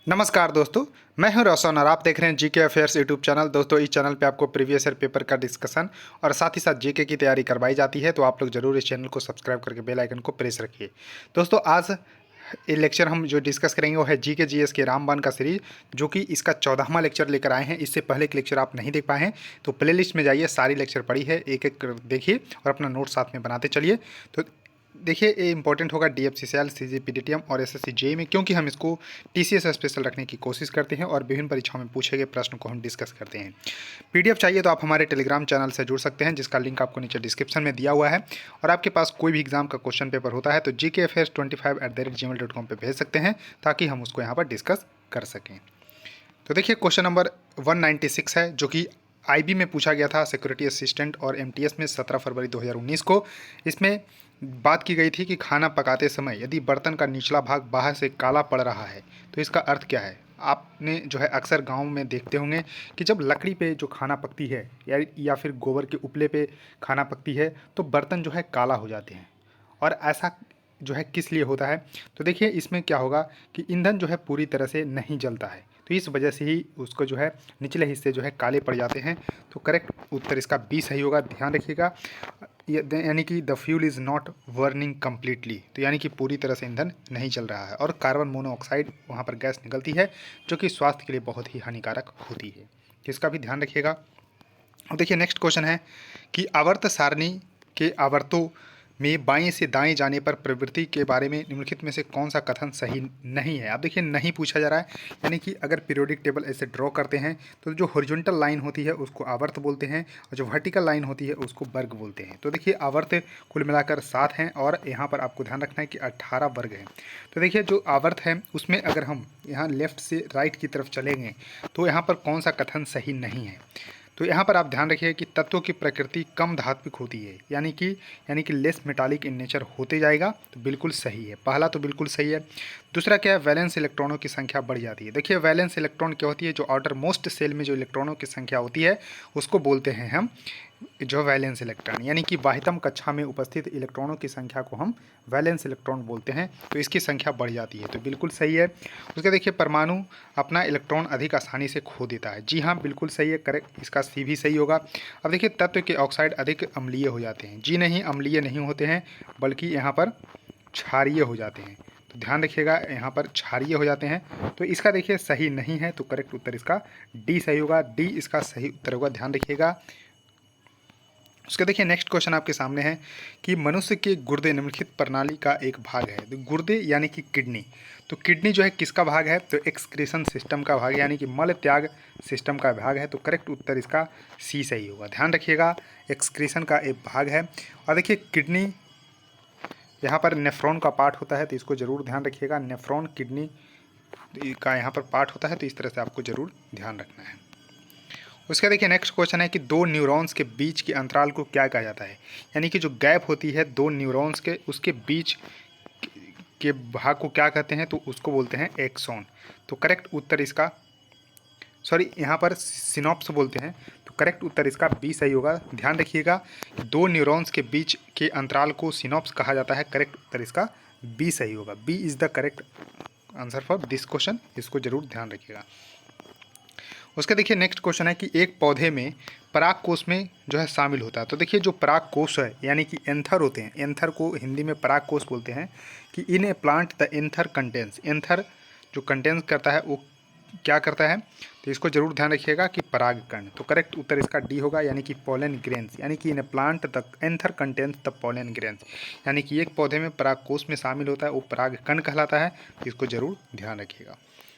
नमस्कार दोस्तों, मैं हूं रोशन और आप देख रहे हैं जीके अफेयर्स यूट्यूब चैनल। दोस्तों, इस चैनल पे आपको प्रीवियस ईयर पेपर का डिस्कशन और साथ ही साथ जीके की तैयारी करवाई जाती है, तो आप लोग जरूर इस चैनल को सब्सक्राइब करके बेल आइकन को प्रेस रखिए। दोस्तों, आज ये लेक्चर हम जो डिस्कस करेंगे वो है जीके जीएस के रामबाण का सीरीज, जो कि इसका 14वां लेक्चर लेकर आए हैं। इससे पहले के लेक्चर आप नहीं देख पाए हैं तो प्लेलिस्ट में जाइए, सारी लेक्चर पड़ी है, एक एक देखिए और अपना नोट साथ में बनाते चलिए। तो देखिए, ये इंपॉर्टेंट होगा डीएफसीसीएल, सीजीपीडीटीएम और एसएससी जेईई में, क्योंकि हम इसको टीसीएस स्पेशल रखने की कोशिश करते हैं और विभिन्न परीक्षाओं में पूछे गए प्रश्न को हम डिस्कस करते हैं। पीडीएफ चाहिए तो आप हमारे टेलीग्राम चैनल से जुड़ सकते हैं, जिसका लिंक आपको नीचे डिस्क्रिप्शन में दिया हुआ है। और आपके पास कोई भी एग्जाम का क्वेश्चन पेपर होता है तो gkfairs25@gmail.com पर भेज सकते हैं, ताकि हम उसको यहाँ पर डिस्कस कर सकें। तो देखिए, क्वेश्चन नंबर 196 है, जो कि आईबी में पूछा गया था, सिक्योरिटी असिस्टेंट और एमटीएस में 17 फरवरी 2019 को। इसमें बात की गई थी कि खाना पकाते समय यदि बर्तन का निचला भाग बाहर से काला पड़ रहा है तो इसका अर्थ क्या है। आपने जो है अक्सर गांव में देखते होंगे कि जब लकड़ी पे जो खाना पकती है या फिर गोबर के उपले पे खाना पकती है तो बर्तन जो है काला हो जाते हैं। और ऐसा जो है किस लिए होता है, तो देखिए इसमें क्या होगा कि ईंधन जो है पूरी तरह से नहीं जलता है, तो इस वजह से ही उसको जो है निचले हिस्से जो है काले पड़ जाते हैं। तो करेक्ट उत्तर इसका बी सही होगा, ध्यान रखिएगा। यानी कि the fuel is not burning completely, तो यानी कि पूरी तरह से ईंधन नहीं जल रहा है और कार्बन मोनोऑक्साइड वहाँ पर गैस निकलती है, जो कि स्वास्थ्य के लिए बहुत ही हानिकारक होती है। इसका भी ध्यान रखिएगा। और देखिए, नेक्स्ट क्वेश्चन है कि आवर्त सारणी के आवर्तों में बाएं से दाएं जाने पर प्रवृत्ति के बारे में निम्नलिखित में से कौन सा कथन सही नहीं है। आप देखिए, नहीं पूछा जा रहा है, यानी कि अगर पीरियोडिक टेबल ऐसे ड्रॉ करते हैं तो जो हॉरिजॉन्टल लाइन होती है उसको आवर्त बोलते हैं और जो वर्टिकल लाइन होती है उसको वर्ग बोलते हैं। तो देखिए, आवर्त कुल मिलाकर 7 हैं और यहाँ पर आपको ध्यान रखना है कि 18 वर्ग हैं। तो देखिए, जो आवर्त है उसमें अगर हम यहाँ लेफ्ट से राइट की तरफ चलेंगे तो यहाँ पर कौन सा कथन सही नहीं है। तो यहाँ पर आप ध्यान रखिए कि तत्वों की प्रकृति कम धात्विक होती है, यानी कि लेस मेटालिक इन नेचर होते जाएगा, तो बिल्कुल सही है, पहला तो बिल्कुल सही है। दूसरा क्या है, वैलेंस इलेक्ट्रॉनों की संख्या बढ़ जाती है। देखिए, वैलेंस इलेक्ट्रॉन क्या होती है, जो आउटर मोस्ट सेल में जो इलेक्ट्रॉनों की संख्या होती है उसको बोलते हैं हम जो वैलेंस इलेक्ट्रॉन, यानी कि बाह्यतम कक्षा में उपस्थित इलेक्ट्रॉनों की संख्या को हम वैलेंस इलेक्ट्रॉन बोलते हैं, तो इसकी संख्या बढ़ जाती है, तो बिल्कुल सही है। उसके देखिए, परमाणु अपना इलेक्ट्रॉन अधिक आसानी से खो देता है। जी हाँ, बिल्कुल सही है, करेक्ट, इसका सी भी सही होगा। अब देखिए, तत्व के ऑक्साइड अधिक अम्लीय हो जाते हैं। जी नहीं, अम्लीय नहीं होते हैं, बल्कि यहाँ पर क्षारीय हो जाते हैं। तो ध्यान रखिएगा, यहाँ पर क्षारीय हो जाते हैं, तो इसका देखिए सही नहीं है, तो करेक्ट उत्तर इसका डी सही होगा, डी इसका सही उत्तर होगा, ध्यान रखिएगा। उसके देखिए, नेक्स्ट क्वेश्चन आपके सामने है कि मनुष्य के गुर्दे निम्नलिखित प्रणाली का एक भाग है। तो गुर्दे यानी कि किडनी, तो किडनी जो है किसका भाग है, तो एक्सक्रीशन सिस्टम का भाग है, यानी कि मल त्याग सिस्टम का भाग है, तो करेक्ट उत्तर इसका सी सही होगा, ध्यान रखिएगा, एक्सक्रीशन का एक भाग है। और देखिए, किडनी यहाँ पर नेफ्रॉन का पार्ट होता है, तो इसको जरूर ध्यान रखिएगा, नेफ्रॉन किडनी का यहाँ पर पार्ट होता है, तो इस तरह से आपको जरूर ध्यान रखना है। उसका देखिए, नेक्स्ट क्वेश्चन है कि दो न्यूरॉन्स के बीच के अंतराल को क्या कहा जाता है, यानी कि जो गैप होती है दो न्यूरॉन्स के, उसके बीच के भाग को क्या कहते हैं, तो उसको बोलते हैं एक्सॉन। तो करेक्ट उत्तर इसका, सॉरी, यहाँ पर सिनॉप्स बोलते हैं, तो करेक्ट उत्तर इसका बी सही होगा, ध्यान रखिएगा कि दो न्यूरॉन्स के बीच के अंतराल को सिनॉप्स कहा जाता है, करेक्ट उत्तर इसका बी सही होगा, B is the correct answer for this question, इसको जरूर ध्यान रखिएगा। उसका देखिए, नेक्स्ट क्वेश्चन है कि एक पौधे में पराग कोष में जो है शामिल होता है। तो देखिए, जो पराग कोष है यानी कि एंथर होते हैं, एंथर को हिंदी में पराग कोष बोलते हैं, कि in a plant the anther contains, anther जो कंटेंस करता है वो क्या करता है, तो इसको जरूर ध्यान रखिएगा कि परागकण, तो करेक्ट उत्तर इसका डी होगा, यानी कि पोलन ग्रेन्स, यानी कि in a plant the anther contains the pollen grains, यानी कि एक पौधे में पराग कोष में शामिल होता है वो परागकण कहलाता है, इसको जरूर ध्यान रखिएगा।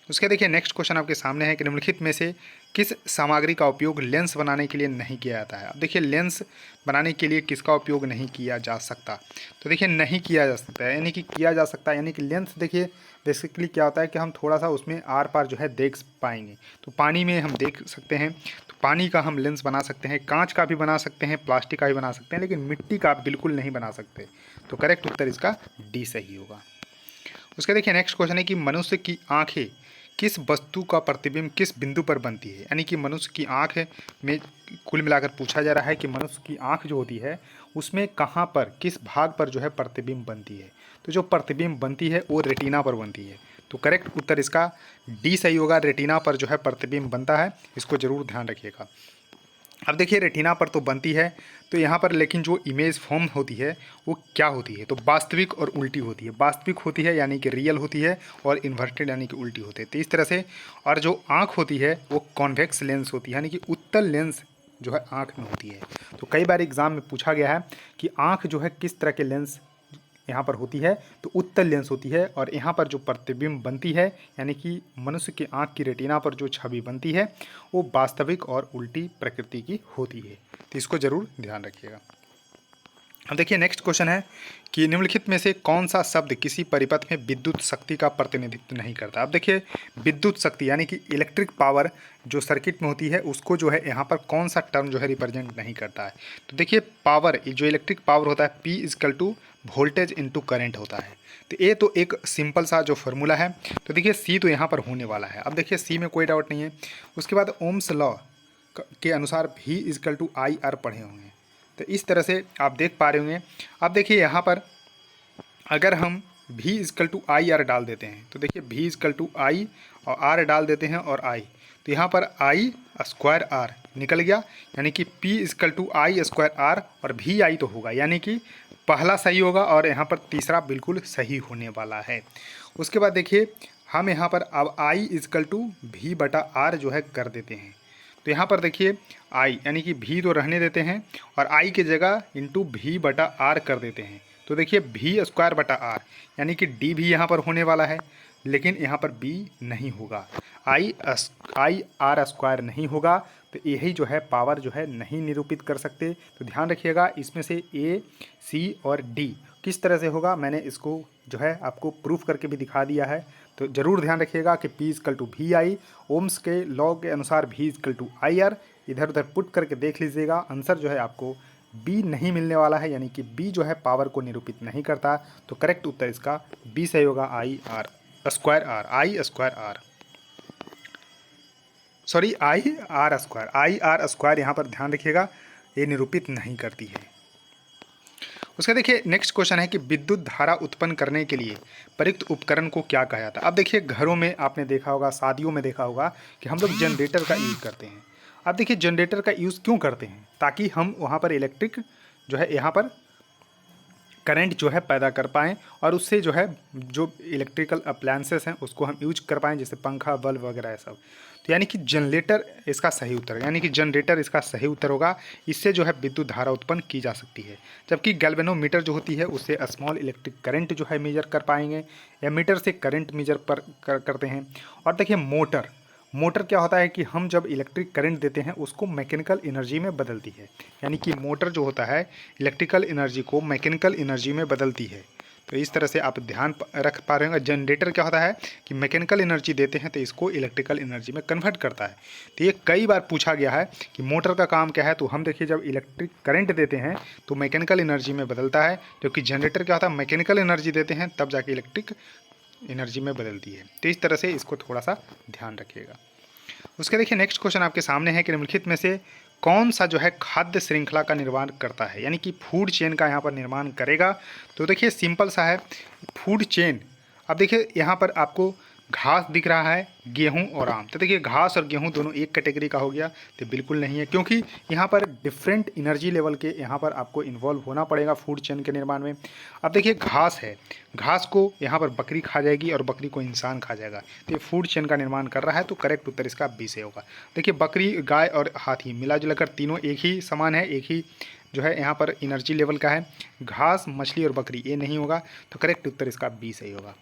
उसके देखिए, नेक्स्ट क्वेश्चन आपके सामने है कि निम्नलिखित में से किस सामग्री का उपयोग लेंस बनाने के लिए नहीं किया जाता है। अब देखिए, लेंस बनाने के लिए किसका उपयोग नहीं किया जा सकता, तो देखिए नहीं किया जा सकता है, यानी कि किया जा सकता है, यानी कि लेंस देखिए बेसिकली क्या होता है कि हम थोड़ा सा उसमें आर पार जो है देख पाएंगे, तो पानी में हम देख सकते हैं, तो पानी का हम लेंस बना सकते हैं, कांच का भी बना सकते हैं, प्लास्टिक का भी बना सकते हैं, लेकिन मिट्टी का बिल्कुल नहीं बना सकते, तो करेक्ट उत्तर इसका डी सही होगा। उसके देखिए, नेक्स्ट क्वेश्चन है कि मनुष्य की आंखें किस वस्तु का प्रतिबिंब किस बिंदु पर बनती है, यानी कि मनुष्य की आंख में कुल मिलाकर पूछा जा रहा है कि मनुष्य की आंख जो होती है उसमें कहाँ पर किस भाग पर जो है प्रतिबिंब बनती है। तो जो प्रतिबिंब बनती है वो रेटिना पर बनती है, तो करेक्ट उत्तर इसका डी सही होगा। रेटिना पर जो है प्रतिबिंब बनता है, इसको जरूर ध्यान रखिएगा। अब देखिए रेटिना पर तो बनती है, तो यहाँ पर लेकिन जो इमेज फॉर्म होती है वो क्या होती है, तो वास्तविक और उल्टी होती है। वास्तविक होती है यानी कि रियल होती है, और इन्वर्टेड यानी कि उल्टी होती है, तो इस तरह से। और जो आँख होती है वो कॉन्वेक्स लेंस होती है, यानी कि उत्तल लेंस जो है आँख में होती है। तो कई बार एग्जाम में पूछा गया है कि आँख जो है किस तरह के लेंस यहाँ पर होती है, तो उत्तल लेंस होती है। और यहाँ पर जो प्रतिबिंब बनती है, यानी कि मनुष्य की आँख की रेटिना पर जो छवि बनती है वो वास्तविक और उल्टी प्रकृति की होती है, तो इसको जरूर ध्यान रखिएगा। अब देखिए नेक्स्ट क्वेश्चन है कि निम्नलिखित में से कौन सा शब्द किसी परिपथ में विद्युत शक्ति का प्रतिनिधित्व नहीं करता। अब देखिए विद्युत शक्ति यानी कि इलेक्ट्रिक पावर जो सर्किट में होती है उसको जो है यहाँ पर कौन सा टर्म जो है रिप्रेजेंट नहीं करता है। तो देखिए पावर, जो इलेक्ट्रिक पावर होता है P is equal to voltage into current होता है। तो ये तो एक सिंपल सा जो फार्मूला है, तो देखिए सी तो यहाँ पर होने वाला है। अब देखिए सी में कोई डाउट नहीं है। उसके बाद ओम्स लॉ के अनुसार V इजकल टू IR पढ़े होंगे, तो इस तरह से आप देख पा रहे होंगे। अब देखिए यहाँ पर अगर हम V इजकल टू IR डाल देते हैं, तो देखिए V इजकल टू I और R डाल देते हैं और I, तो यहाँ पर I स्क्वायर R निकल गया, यानी कि P is equal to I square R और VI तो होगा, यानी कि पहला सही होगा और यहाँ पर तीसरा बिल्कुल सही होने वाला है। उसके बाद देखिए हम यहाँ पर अब I इजकल टू V बटा R जो है कर देते हैं, तो यहाँ पर देखिए I यानी कि V तो रहने देते हैं और I की जगह इंटू V बटा R कर देते हैं। तो देखिए V स्क्वायर बटा R यानी कि D भी यहाँ पर होने वाला है, लेकिन यहाँ पर B नहीं होगा, I R स्क्वायर नहीं होगा, तो यही जो है पावर जो है नहीं निरूपित कर सकते। तो ध्यान रखिएगा इसमें से A, C और D किस तरह से होगा, मैंने इसको जो है आपको प्रूफ करके भी दिखा दिया है। तो ज़रूर ध्यान रखिएगा कि P is equal to VI, Ohm's के लॉ के अनुसार V इजकल टू IR, इधर उधर पुट करके देख लीजिएगा। आंसर जो है आपको B नहीं मिलने वाला है, यानी कि B जो है पावर को निरूपित नहीं करता। तो करेक्ट उत्तर इसका B सही होगा, I R स्क्वायर यहाँ पर ध्यान रखिएगा ये निरूपित नहीं करती है। उसका देखिए नेक्स्ट क्वेश्चन है कि विद्युत धारा उत्पन्न करने के लिए प्रयुक्त उपकरण को क्या कहा जाता है। अब देखिए घरों में आपने देखा होगा, शादियों में देखा होगा कि हम लोग जनरेटर का यूज़ करते हैं। अब देखिए जनरेटर का यूज़ क्यों करते हैं, ताकि हम वहाँ पर इलेक्ट्रिक जो है यहाँ पर करंट जो है पैदा कर पाएँ, और उससे जो है जो इलेक्ट्रिकल अप्लायंसेस हैं उसको हम यूज कर पाएँ, जैसे पंखा, बल्ब वगैरह है सब। तो यानी कि जनरेटर इसका सही उत्तर है, यानी कि जनरेटर इसका सही उत्तर होगा। इससे जो है विद्युत धारा उत्पन्न की जा सकती है। जबकि गैल्वेनोमीटर जो होती है उससे स्मॉल इलेक्ट्रिक करंट जो है मेजर कर पाएंगे, या मीटर से करंट मेजर करते हैं। और देखिए मोटर क्या होता है कि हम जब इलेक्ट्रिक करंट देते हैं उसको मैकेनिकल एनर्जी में बदलती है, यानी कि मोटर जो होता है इलेक्ट्रिकल एनर्जी को मैकेनिकल एनर्जी में बदलती है। तो इस तरह से आप ध्यान रख पा रहे होंगे। जनरेटर क्या होता है कि मैकेनिकल एनर्जी देते हैं तो इसको इलेक्ट्रिकल एनर्जी में कन्वर्ट करता है। तो ये कई बार पूछा गया है कि मोटर का काम क्या है, तो हम देखिए जब इलेक्ट्रिक करंट देते हैं तो मैकेनिकल एनर्जी में बदलता है, जबकि जनरेटर क्या होता है मैकेनिकल एनर्जी देते हैं तब जाके इलेक्ट्रिक एनर्जी में बदलती है। तो इस तरह से इसको थोड़ा सा ध्यान रखिएगा। उसके देखिए नेक्स्ट क्वेश्चन आपके सामने है कि निम्नलिखित में से कौन सा जो है खाद्य श्रृंखला का निर्माण करता है, यानी कि फूड चेन का यहाँ पर निर्माण करेगा। तो देखिए सिंपल सा है फूड चेन। अब देखिए यहाँ पर आपको घास दिख रहा है, गेहूं और आम। तो देखिए घास और गेहूं दोनों एक कैटेगरी का हो गया, तो बिल्कुल नहीं है, क्योंकि यहाँ पर डिफरेंट एनर्जी लेवल के यहाँ पर आपको इन्वॉल्व होना पड़ेगा फूड चेन के निर्माण में। अब देखिए घास है, घास को यहाँ पर बकरी खा जाएगी और बकरी को इंसान खा जाएगा, तो ये फूड चेन का निर्माण कर रहा है। तो करेक्ट उत्तर इसका बी से होगा। देखिए बकरी, गाय और हाथी मिला जुलाकर तीनों एक ही समान है, एक ही जो है यहाँ पर एनर्जी लेवल का है। घास, मछली और बकरी ये नहीं होगा, तो करेक्ट उत्तर इसका बी सही होगा।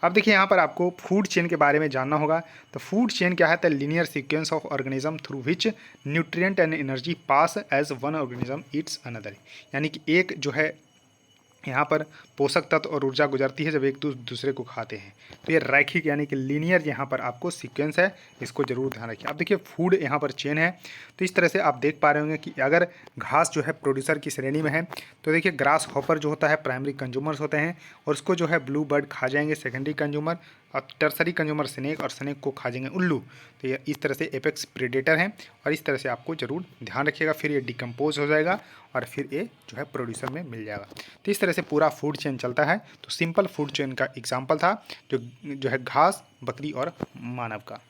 अब देखिए यहाँ पर आपको फूड चेन के बारे में जानना होगा। तो फूड चेन क्या है, the linear sequence of organism through which nutrient and energy pass as one organism eats another, यानी कि एक जो है यहाँ पर पोषक तत्व और ऊर्जा गुजरती है जब एक दूसरे को खाते हैं। तो ये रैखिक यानी कि लीनियर यहाँ पर आपको सीक्वेंस है, इसको जरूर ध्यान रखिए। अब देखिए फूड यहाँ पर चेन है, तो इस तरह से आप देख पा रहे होंगे कि अगर घास जो है प्रोड्यूसर की श्रेणी में है, तो देखिए ग्रास हॉपर जो होता है प्राइमरी कंज्यूमर्स होते हैं, और उसको जो है ब्लू बर्ड खा जाएंगे सेकेंडरी कंज्यूमर, और टर्सरी कंज्यूमर स्नेक, और स्नेक को खा जाएंगे उल्लू। तो ये इस तरह से एपेक्स प्रेडेटर हैं और इस तरह से आपको जरूर ध्यान रखिएगा। फिर ये डिकम्पोज हो जाएगा और फिर ये जो है प्रोड्यूसर में मिल जाएगा। तो इस तरह से पूरा फूड चेन चलता है। तो सिंपल फूड चेन का एग्जाम्पल था जो है घास, बकरी और मानव का।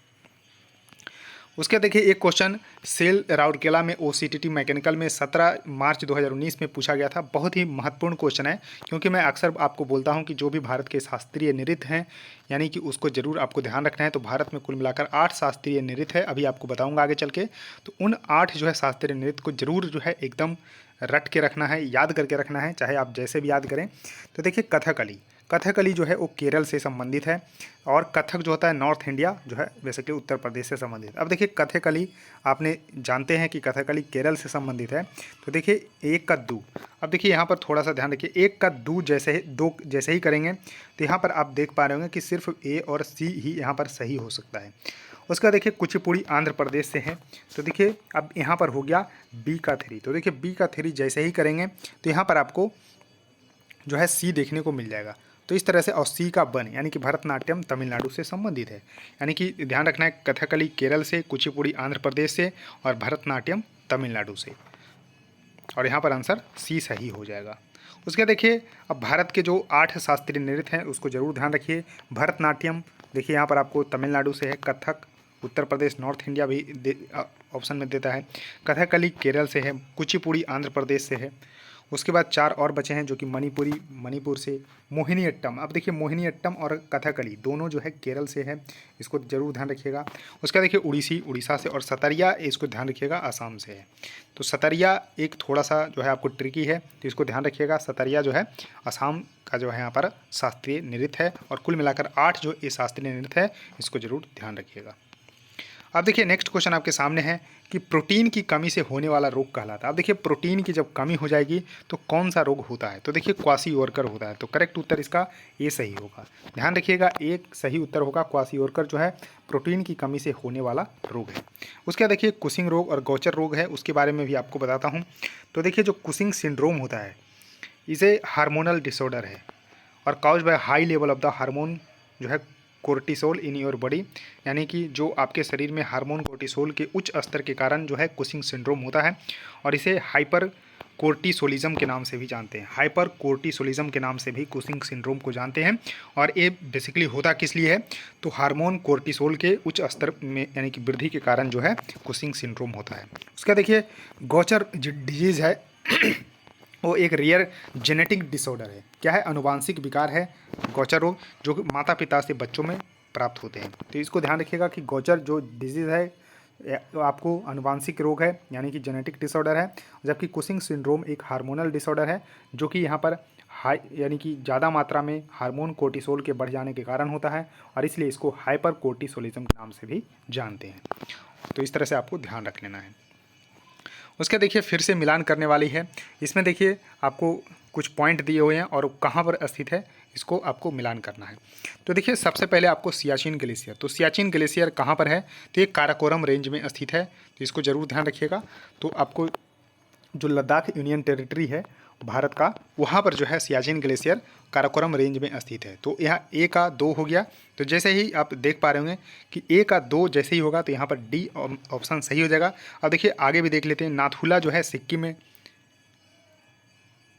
उसके देखिए एक क्वेश्चन सेल राउरकेला में OCTT मैकेनिकल में 17 मार्च 2019 में पूछा गया था। बहुत ही महत्वपूर्ण क्वेश्चन है, क्योंकि मैं अक्सर आपको बोलता हूं कि जो भी भारत के शास्त्रीय नृत्य हैं यानी कि उसको जरूर आपको ध्यान रखना है। तो भारत में कुल मिलाकर 8 शास्त्रीय नृत्य है, अभी आपको बताऊंगा आगे चल के। तो उन 8 जो है शास्त्रीय नृत्य को जरूर जो है एकदम रट के रखना है, याद करके रखना है, चाहे आप जैसे भी याद करें। तो देखिए कथकली जो है वो केरल से संबंधित है, और कथक जो होता है नॉर्थ इंडिया जो है बेसिकली उत्तर प्रदेश से संबंधित। अब देखिए कथकली आपने जानते हैं कि कथकली केरल से संबंधित है। तो देखिए एक का दू, अब देखिए यहाँ पर थोड़ा सा ध्यान रखिए, एक का दू जैसे ही करेंगे तो यहाँ पर आप देख पा रहे होंगे कि सिर्फ A और C ही यहाँ पर सही हो सकता है। उसका देखिए कुचिपुड़ी आंध्र प्रदेश से है। तो देखिए अब यहाँ पर हो गया B का 3। तो देखिए B का 3 जैसे ही करेंगे तो यहाँ पर आपको जो है C देखने को मिल जाएगा। तो इस तरह से, और C का 1 यानी कि भरतनाट्यम तमिलनाडु से संबंधित है। यानी कि ध्यान रखना है कथकली केरल से, कुचिपुड़ी आंध्र प्रदेश से और भरतनाट्यम तमिलनाडु से, और यहाँ पर आंसर C सही हो जाएगा। उसके देखिए अब भारत के जो 8 शास्त्रीय नृत्य हैं उसको जरूर ध्यान रखिए। भरतनाट्यम देखिए यहाँ पर आपको तमिलनाडु से है, कथक उत्तर प्रदेश नॉर्थ इंडिया भी ऑप्शन में देता है, कथकली केरल से है, कुचिपुड़ी आंध्र प्रदेश से है। उसके बाद 4 और बचे हैं जो कि मणिपुर से, मोहिनीअट्टम। अब देखिए मोहिनीअट्टम और कथकली दोनों जो है केरल से है, इसको जरूर ध्यान रखिएगा। उसका देखिए उड़ीसा से, और सतरिया इसको ध्यान रखिएगा आसाम से है। तो सतरिया एक थोड़ा सा जो है आपको ट्रिकी है, तो इसको ध्यान रखिएगा। सतरिया जो है आसाम का जो है यहाँ पर शास्त्रीय नृत्य है, और कुल मिलाकर 8 जो ये शास्त्रीय नृत्य है इसको जरूर ध्यान रखिएगा। अब देखिए नेक्स्ट क्वेश्चन आपके सामने है कि प्रोटीन की कमी से होने वाला रोग कहलाता है। अब देखिए प्रोटीन की जब कमी हो जाएगी तो कौन सा रोग होता है? तो देखिए क्वाशीओरकर होता है। तो करेक्ट उत्तर इसका ए सही होगा। ध्यान रखिएगा एक सही उत्तर होगा, क्वाशीओरकर जो है प्रोटीन की कमी से होने वाला रोग है। उसके देखिए कुशिंग रोग और गौचर रोग है, उसके बारे में भी आपको बताता हूँ। तो देखिए जो कुशिंग सिंड्रोम होता है इसे हार्मोनल डिसऑर्डर है और cause by high level of the hormone जो है कोर्टिसोल इन योर बॉडी, यानी कि जो आपके शरीर में हार्मोन कोर्टिसोल के उच्च स्तर के कारण जो है कुशिंग सिंड्रोम होता है, और इसे हाइपर कोर्टिसोलिज्म के नाम से भी जानते हैं। हाइपर कोर्टिसोलिज्म के नाम से भी कुशिंग सिंड्रोम को जानते हैं। और ये बेसिकली होता किस लिए है? तो हार्मोन कोर्टिसोल के उच्च स्तर में यानी कि वृद्धि के कारण जो है कुशिंग सिंड्रोम होता है। उसका देखिए गौचर डिजीज़ है वो एक रेयर जेनेटिक डिसऑर्डर है। क्या है? अनुवांशिक विकार है गौचर रोग, जो कि माता पिता से बच्चों में प्राप्त होते हैं। तो इसको ध्यान रखिएगा कि गौचर जो डिजीज़ है तो आपको अनुवांशिक रोग है यानी कि जेनेटिक डिसऑर्डर है, जबकि कुशिंग सिंड्रोम एक हार्मोनल डिसऑर्डर है जो कि यहाँ पर हाई यानी कि ज़्यादा मात्रा में हार्मोन कोर्टिसोल के बढ़ जाने के कारण होता है, और इसलिए इसको हाइपर कोर्टिसोलिज्म के नाम से भी जानते हैं। तो इस तरह से आपको ध्यान रख लेना है। उसके देखिए फिर से मिलान करने वाली है। इसमें देखिए आपको कुछ पॉइंट दिए हुए हैं और कहाँ पर स्थित है इसको आपको मिलान करना है। तो देखिए सबसे पहले आपको सियाचिन ग्लेशियर, तो सियाचिन ग्लेशियर कहाँ पर है? तो ये काराकोरम रेंज में स्थित है, तो इसको ज़रूर ध्यान रखिएगा। तो आपको जो लद्दाख यूनियन टेरिटरी है भारत का, वहाँ पर जो है सियाचिन ग्लेशियर काराकोरम रेंज में स्थित है। तो यहाँ ए का 2 हो गया। तो जैसे ही आप देख पा रहे होंगे कि ए का 2 जैसे ही होगा तो यहाँ पर डी ऑप्शन सही हो जाएगा। अब देखिए आगे भी देख लेते हैं। नाथुला जो है सिक्किम में,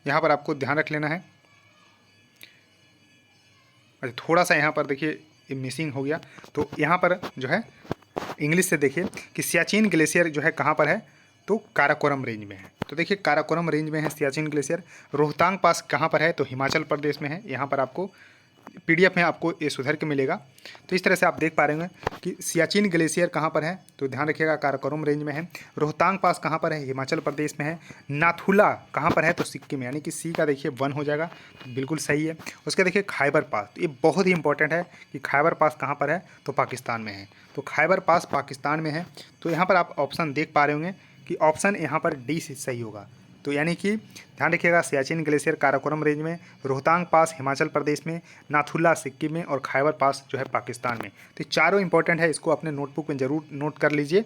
यहाँ पर आपको ध्यान रख लेना है। अच्छा थोड़ा सा यहाँ पर देखिए मिसिंग हो गया, तो यहाँ पर जो है इंग्लिश से देखिए कि सियाचिन ग्लेशियर जो है कहाँ पर है? तो काराकोरम रेंज में है। तो देखिए काराकोरम रेंज में है सियाचिन ग्लेशियर। रोहतांग पास कहाँ पर है? तो हिमाचल प्रदेश में है। यहाँ पर आपको PDF में आपको ये सुधर के मिलेगा। तो इस तरह से आप देख पा रहे हैं कि सियाचिन ग्लेशियर कहाँ पर है? तो ध्यान रखिएगा काराकोरम रेंज में है। रोहतांग पास कहाँ पर है? हिमाचल प्रदेश में है। नाथुला कहाँ पर है? तो सिक्किम में, यानी कि सी का देखिए 1 हो जाएगा, तो बिल्कुल सही है। उसके देखिए खैबर पास, तो ये बहुत ही इंपॉर्टेंट है कि खैबर पास कहाँ पर है? तो पाकिस्तान में है। तो खैबर पास पाकिस्तान में है। तो यहाँ पर आप ऑप्शन देख पा रहे होंगे कि ऑप्शन यहाँ पर डी सही होगा। तो यानी कि ध्यान रखिएगा सियाचिन ग्लेशियर काराकोरम रेंज में, रोहतांग पास हिमाचल प्रदेश में, नाथुला सिक्किम में और खैबर पास जो है पाकिस्तान में। तो चारों इंपॉर्टेंट है, इसको अपने नोटबुक में ज़रूर नोट कर लीजिए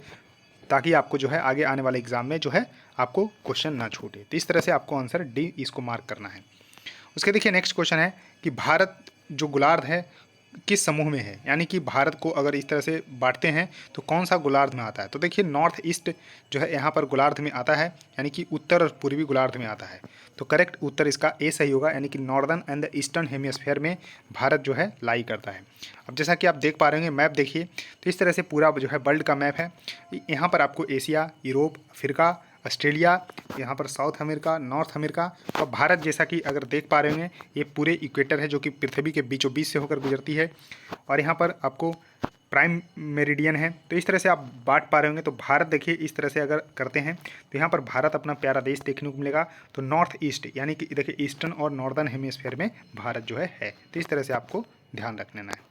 ताकि आपको जो है आगे आने वाले एग्जाम में जो है आपको क्वेश्चन ना छूटे। तो इस तरह से आपको आंसर डी इसको मार्क करना है। उसके देखिए नेक्स्ट क्वेश्चन है कि भारत जो गोलार्ध है किस समूह में है, यानी कि भारत को अगर इस तरह से बांटते हैं तो कौन सा गोलार्ध में आता है। तो देखिए नॉर्थ ईस्ट जो है यहाँ पर गोलार्ध में आता है, यानी कि उत्तर और पूर्वी गोलार्ध में आता है। तो करेक्ट उत्तर इसका ए सही होगा, यानी कि northern and the eastern hemisphere में भारत जो है लाई करता है। अब जैसा कि आप देख पा रहे हैं मैप देखिए, तो इस तरह से पूरा जो है वर्ल्ड का मैप है। यहाँ पर आपको एशिया, यूरोप, अफ्रीका, ऑस्ट्रेलिया, यहाँ पर साउथ अमेरिका, नॉर्थ अमेरिका और भारत जैसा कि अगर देख पा रहे हैं ये पूरे इक्वेटर है जो कि पृथ्वी के बीचों बीच से होकर गुजरती है। और यहाँ पर आपको प्राइम मेरिडियन है। तो इस तरह से आप बांट पा रहे होंगे। तो भारत देखिए इस तरह से अगर करते हैं तो यहाँ पर भारत अपना प्यारा देश देखने को मिलेगा। तो नॉर्थ ईस्ट यानी कि देखिए ईस्टर्न और नॉर्दर्न हेमिस्फीयर में भारत जो है। तो इस तरह से आपको ध्यान रख लेना है।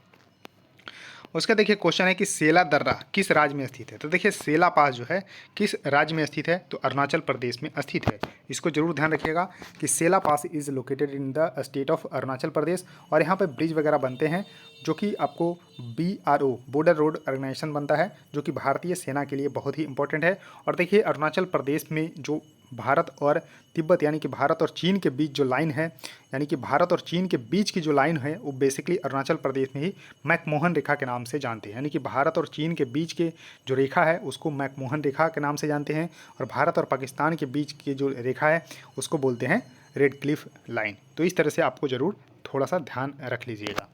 उसका देखिए क्वेश्चन है कि सेला दर्रा किस राज्य में स्थित है। तो देखिए सेला पास जो है किस राज्य में स्थित है, तो अरुणाचल प्रदेश में स्थित है। इसको जरूर ध्यान रखिएगा कि Sela pass is located in the state of Arunachal Pradesh. और यहाँ पे ब्रिज वगैरह बनते हैं जो कि आपको BRO बॉर्डर रोड ऑर्गेनाइजेशन बनता है, जो कि भारतीय सेना के लिए बहुत ही इंपॉर्टेंट है। और देखिए अरुणाचल प्रदेश में जो भारत और तिब्बत यानी कि भारत और चीन के बीच जो लाइन है, यानी कि भारत और चीन के बीच की जो लाइन है वो बेसिकली अरुणाचल प्रदेश में ही मैकमोहन रेखा के नाम से जानते हैं। यानी कि भारत और चीन के बीच के जो रेखा है उसको मैकमोहन रेखा के नाम से जानते हैं। और भारत और पाकिस्तान के बीच की जो रेखा है उसको बोलते हैं रेड क्लिफ लाइन। तो इस तरह से आपको ज़रूर थोड़ा सा ध्यान रख लीजिएगा।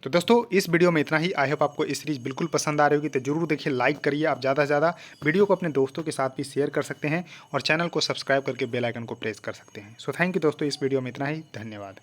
तो दोस्तों इस वीडियो में इतना ही। आई होप आपको इस सीरीज़ बिल्कुल पसंद आ रही होगी। तो जरूर देखिए, लाइक करिए आप ज़्यादा से ज़्यादा, वीडियो को अपने दोस्तों के साथ भी शेयर कर सकते हैं और चैनल को सब्सक्राइब करके बेल आइकन को प्रेस कर सकते हैं। सो थैंक यू दोस्तों, इस वीडियो में इतना ही। धन्यवाद।